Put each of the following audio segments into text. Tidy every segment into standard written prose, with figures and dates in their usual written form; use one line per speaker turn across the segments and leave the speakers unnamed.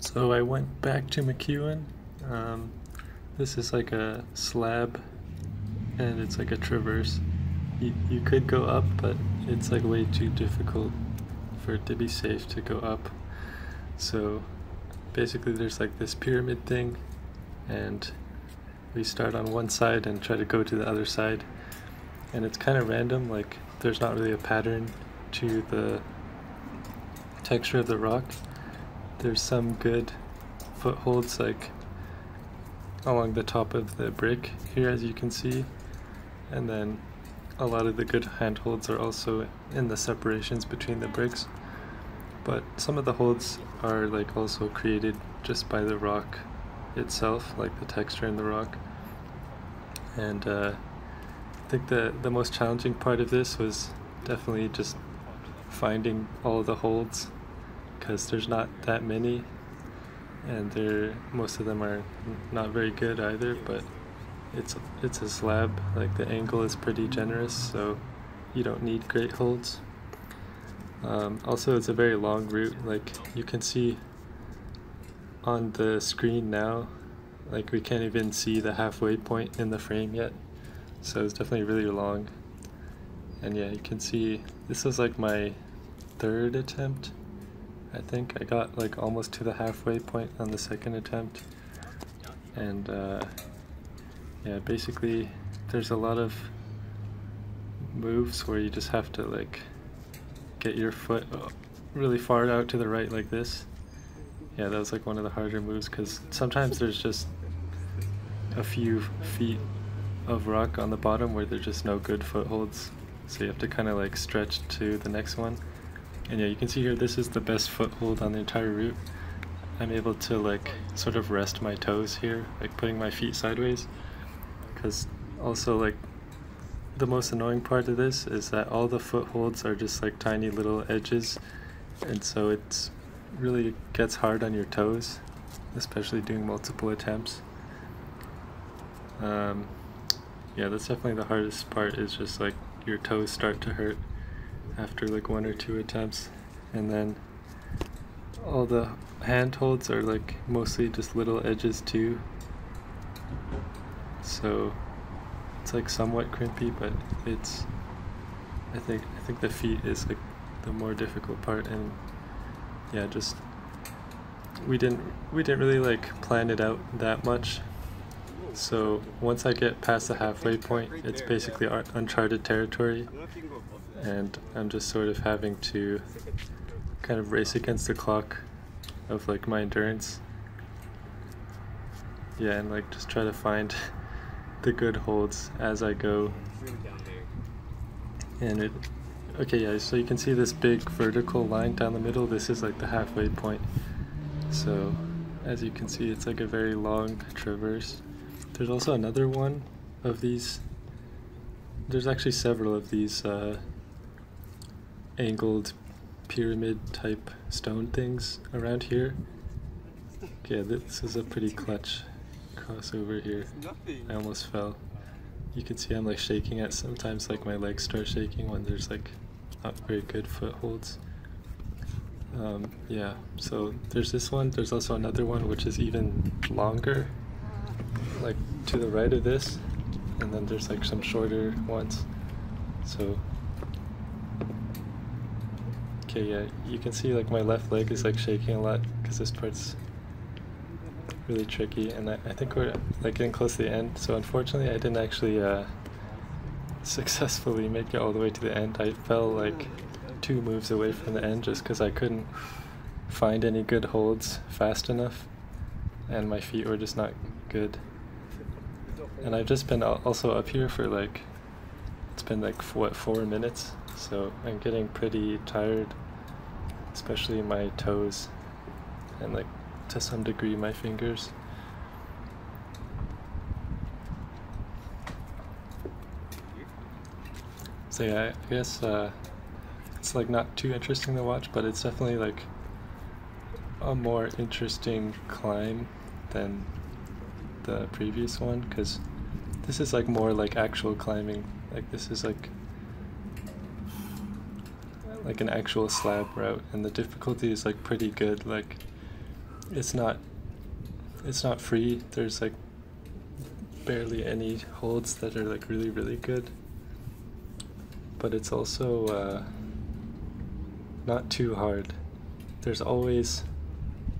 So I went back to macewan. Um, this is like a slab and it's like a traverse. You could go up, but it's like way too difficult for it to be safe to go up. So basically there's like this pyramid thing and we start on one side and try to go to the other side. And it's kind of random, like there's not really a pattern to the texture of the rock. There's some good footholds like along the top of the brick here, as you can see, and then a lot of the good handholds are also in the separations between the bricks, but some of the holds are like also created just by the rock itself, like the texture in the rock. And I think the most challenging part of this was definitely just finding all the holds, because there's not that many, and most of them are not very good either, but it's a slab, like the angle is pretty generous, so you don't need great holds. Also, it's a very long route, like you can see on the screen now, like we can't even see the halfway point in the frame yet, so it's definitely really long. And yeah, you can see this was like my third attempt. I think I got like almost to the halfway point on the second attempt. And yeah, basically there's a lot of moves where you just have to like get your foot really far out to the right like this. Yeah, that was like one of the harder moves, because sometimes there's just a few feet of rock on the bottom where there's just no good footholds, so you have to kind of like stretch to the next one. And yeah, you can see here, this is the best foothold on the entire route. I'm able to like sort of rest my toes here, like putting my feet sideways, because also like the most annoying part of this is that all the footholds are just like tiny little edges, and so it's really gets hard on your toes, especially doing multiple attempts. Yeah, that's definitely the hardest part, is just like your toes start to hurt after like one or two attempts. And then all the handholds are like mostly just little edges too, so it's like somewhat crimpy, but it's I think the feet is like the more difficult part. And yeah, just we didn't really like plan it out that much, so once I get past the halfway point, it's basically uncharted territory, and I'm just sort of having to kind of race against the clock of like my endurance. Yeah, and like just try to find the good holds as I go. And okay, yeah, so you can see this big vertical line down the middle. This is like the halfway point. So as you can see, it's like a very long traverse. There's also another one of these. There's actually several of these angled pyramid type stone things around here. Okay, this is a pretty clutch crossover here. I almost fell. You can see I'm like shaking it sometimes, like my legs start shaking when there's like not very good footholds. Yeah, so there's this one. There's also another one which is even longer, like to the right of this, and then there's like some shorter ones. So okay, yeah, you can see like my left leg is like shaking a lot because this part's really tricky, and I think we're like getting close to the end. So unfortunately I didn't actually successfully make it all the way to the end. I fell like 2 moves away from the end just because I couldn't find any good holds fast enough, and my feet were just not good. And I've just been also up here for like, it's been like what, 4 minutes, so I'm getting pretty tired, especially my toes and like to some degree my fingers. So yeah, I guess it's like not too interesting to watch, but it's definitely like a more interesting climb than the previous one, because this is like more like actual climbing. Like this is like an actual slab route, and the difficulty is like pretty good. Like it's not free. There's like barely any holds that are like really, really good. But it's also not too hard. There's always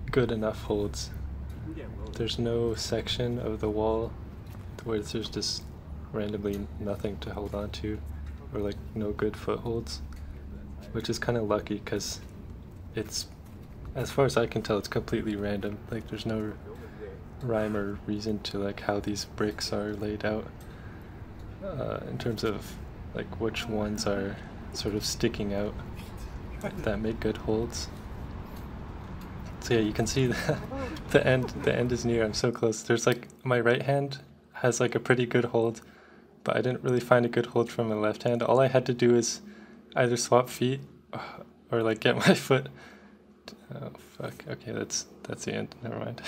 good enough holds. There's no section of the wall where there's just randomly nothing to hold on to, or like no good footholds, which is kind of lucky because it's, as far as I can tell, it's completely random. Like there's no rhyme or reason to like how these bricks are laid out in terms of like which ones are sort of sticking out that make good holds. So yeah, you can see the end is near. I'm so close. There's like, my right hand has like a pretty good hold, but I didn't really find a good hold from my left hand. All I had to do is either swap feet or like get my foot. Oh fuck. Okay, that's the end. Never mind.